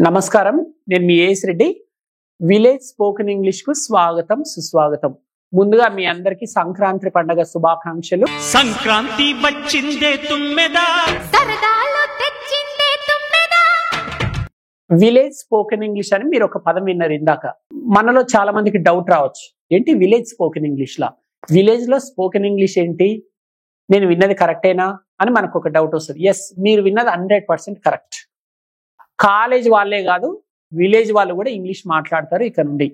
నమస్కారం, నేను మీ A S Reddy. Village spoken English కు స్వాగతం, సుస్వాగతం. ముందుగా మీ అందరికి సంక్రాంతి పండుగ శుభాకాంక్షలు. సంక్రాంతి వచ్చిందే తుమ్మెదా, సరదాలు తెచ్చిందే తుమ్మెదా. విలేజ్ స్పోకెన్ ఇంగ్లీష్ అని మీరు ఒక పదం విన్నారు ఇందాక. మనలో చాలా మందికి డౌట్ రావచ్చు, ఏంటి విలేజ్ స్పోకెన్ ఇంగ్లీష్ లా, విలేజ్ లో స్పోకెన్ ఇంగ్లీష్ ఏంటి, నేను విన్నది కరెక్టేనా అని మనకు ఒక డౌట్ వస్తుంది. ఎస్, మీరు విన్నది 100% కరెక్ట్. కాలేజ్ వాళ్ళే కాదు, విలేజ్ వాళ్ళు కూడా ఇంగ్లీష్ మాట్లాడతారు. ఇక నుండి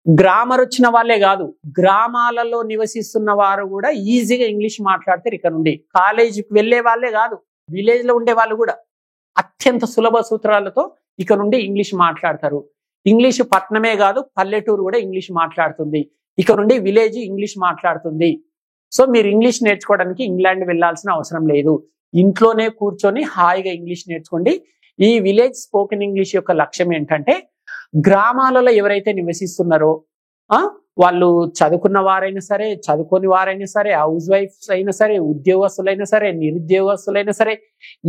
గ్రామర్ వచ్చిన వాళ్ళే కాదు, గ్రామాలలో నివసిస్తున్న వారు కూడా ఈజీగా ఇంగ్లీష్ మాట్లాడతారు. ఇక నుండి కాలేజీకి వెళ్ళే వాళ్ళే కాదు, విలేజ్ లో ఉండే వాళ్ళు కూడా అత్యంత సులభ సూత్రాలతో ఇక నుండి ఇంగ్లీష్ మాట్లాడతారు. ఇంగ్లీష్ పట్నమే కాదు, పల్లెటూరు కూడా ఇంగ్లీష్ మాట్లాడుతుంది. ఇక నుండి విలేజ్ ఇంగ్లీష్ మాట్లాడుతుంది. సో మీరు ఇంగ్లీష్ నేర్చుకోవడానికి ఇంగ్లాండ్ వెళ్ళాల్సిన అవసరం లేదు. ఇంట్లోనే కూర్చొని హాయిగా ఇంగ్లీష్ నేర్చుకోండి. ఈ విలేజ్ స్పోకెన్ ఇంగ్లీష్ యొక్క లక్ష్యం ఏంటంటే, గ్రామాలలో ఎవరైతే నివసిస్తున్నారో వాళ్ళు చదువుకున్న వారైనా సరే, చదువుకోని వారైనా సరే, హౌస్ వైఫ్స్ అయినా సరే, ఉద్యోగస్తులైనా సరే, నిరుద్యోగస్తులైనా సరే,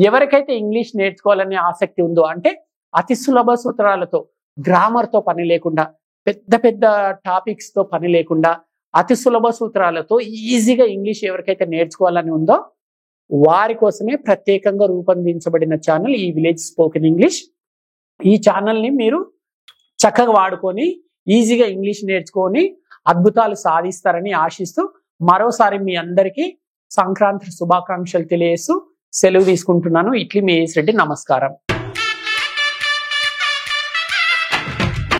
ఎవరికైతే ఇంగ్లీష్ నేర్చుకోవాలనే ఆసక్తి ఉందో, అంటే అతి సులభ సూత్రాలతో, గ్రామర్తో పని లేకుండా, పెద్ద పెద్ద టాపిక్స్ తో పని లేకుండా, అతి సులభ సూత్రాలతో ఈజీగా ఇంగ్లీష్ ఎవరికైతే నేర్చుకోవాలని ఉందో వారి కోసమే ప్రత్యేకంగా రూపొందించబడిన ఛానల్ ఈ విలేజ్ స్పోకెన్ ఇంగ్లీష్. ఈ ఛానల్ని మీరు చక్కగా వాడుకొని ఈజీగా ఇంగ్లీష్ నేర్చుకొని అద్భుతాలు సాధిస్తారని ఆశిస్తూ మరోసారి మీ అందరికీ సంక్రాంతి శుభాకాంక్షలు తెలియజేస్తూ సెలవు తీసుకుంటున్నాను. ఇట్లీ మీ ఏఎస్ రెడ్డి. నమస్కారం.